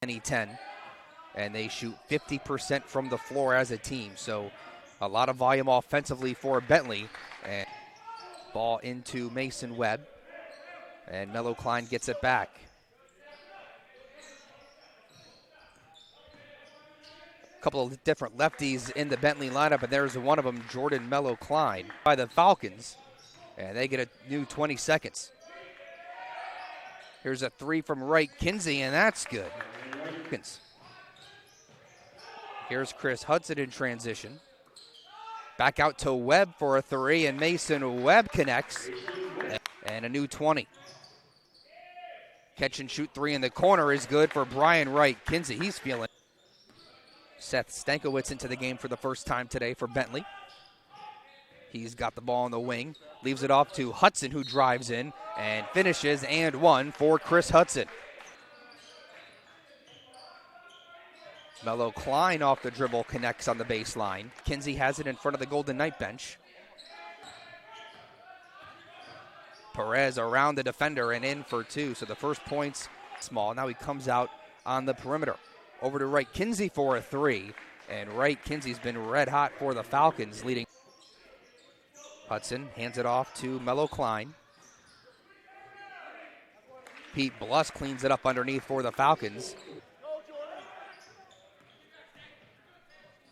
10, and they shoot 50% from the floor as a team. So a lot of volume offensively for Bentley. And ball into Mason Webb, and Melo Klein gets it back. A couple of different lefties in the Bentley lineup, and there's one of them, Jordan Melo Klein, by the Falcons, and they get a new 20 seconds. Here's a three from Wright-Kinsey, and that's good. Here's Chris Hudson in transition. Back out to Webb for a three, and Mason Webb connects, and a new 20. Catch and shoot three in the corner is good for Brian Wright-Kinsey. He's feeling it. Seth Stankiewicz into the game for the first time today for Bentley. He's got the ball on the wing, leaves it off to Hudson, who drives in and finishes, and one for Chris Hudson. Melo Klein off the dribble connects on the baseline. Kinsey has it in front of the Golden Knight bench. Perez around the defender and in for two. So the first point's small. Now he comes out on the perimeter. Over to Wright-Kinsey for a three. And Wright-Kinsey's been red hot for the Falcons, leading. Hudson hands it off to Melo Klein. Pete Bluss cleans it up underneath for the Falcons.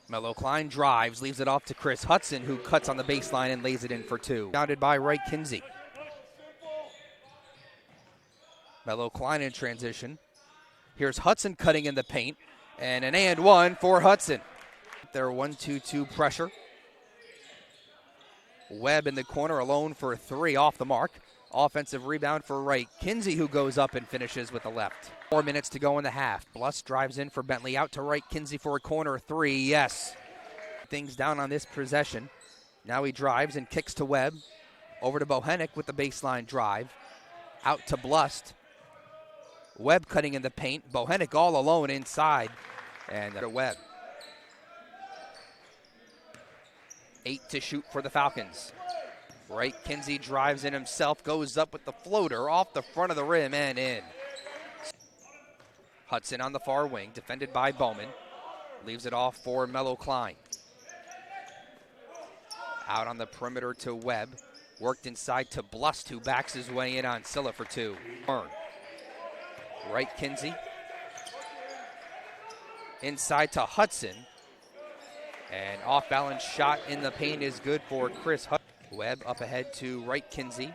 Melo Klein drives, leaves it off to Chris Hudson, who cuts on the baseline and lays it in for two. Bounded by Wright-Kinsey. Melo Klein in transition. Here's Hudson cutting in the paint, and an and one for Hudson. Their 1-2-2 pressure. Webb in the corner alone for three off the mark. Offensive rebound for Wright-Kinsey, who goes up and finishes with the left. 4 minutes to go in the half. Bluss drives in for Bentley, out to Wright-Kinsey for a corner three. Yes. Things down on this possession. Now he drives and kicks to Webb. Over to Bohenick with the baseline drive. Out to Bluss. Webb cutting in the paint. Bohenick all alone inside. And to Webb. 8 to shoot for the Falcons. Wright-Kinsey drives in himself, goes up with the floater off the front of the rim and in. Hudson on the far wing, defended by Bowman. Leaves it off for Melo Klein. Out on the perimeter to Webb. Worked inside to Bluss, who backs his way in on Silla for two. Wright-Kinsey. Inside to Hudson. And off-balance shot in the paint is good for Chris Hudson. Webb up ahead to Wright-Kinsey.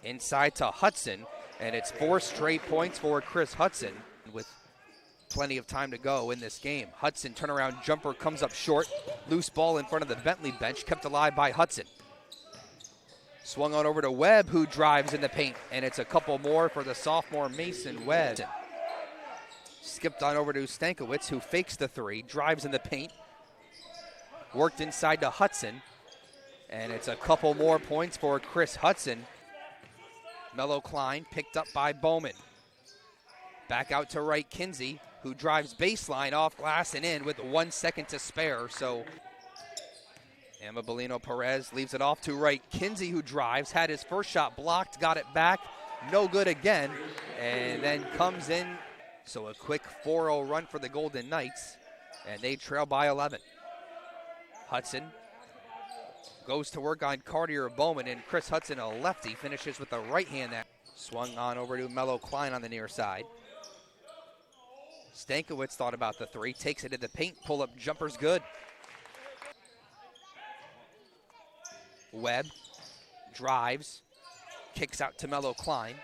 Inside to Hudson, and it's 4 straight points for Chris Hudson with plenty of time to go in this game. Hudson turnaround jumper comes up short. Loose ball in front of the Bentley bench, kept alive by Hudson. Swung on over to Webb, who drives in the paint, and it's a couple more for the sophomore Mason Webb. Skipped on over to Stankiewicz, who fakes the three, drives in the paint. Worked inside to Hudson, and it's a couple more points for Chris Hudson. Melo Klein picked up by Bowman. Back out to Wright-Kinsey, who drives baseline off glass and in with 1 second to spare. So Amabelino Perez leaves it off to Wright-Kinsey, who drives, had his first shot blocked, got it back, no good again, and then comes in. So a quick 4-0 run for the Golden Knights, and they trail by 11. Hudson goes to work on Cartier Bowman, and Chris Hudson, a lefty, finishes with the right hand. That swung on over to Melo Klein on the near side. Stankiewicz thought about the three, takes it in the paint, pull-up jumper's good. Webb drives, kicks out to Melo Klein.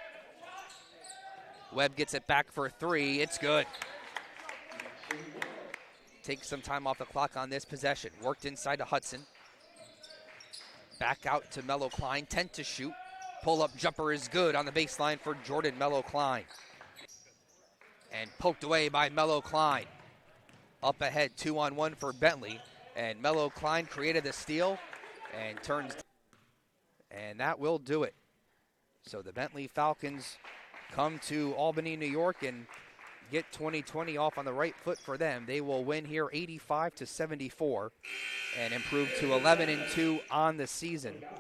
Webb gets it back for three, it's good. Takes some time off the clock on this possession. Worked inside to Hudson. Back out to Melo Klein, 10 to shoot. Pull-up jumper is good on the baseline for Jordan Melo Klein. And poked away by Melo Klein. Up ahead, 2-on-1 for Bentley. And Melo Klein created the steal and turns. And that will do it. So the Bentley Falcons come to Albany, New York, and get 2020 off on the right foot for them. They will win here 85-74 and improve to 11-2 on the season.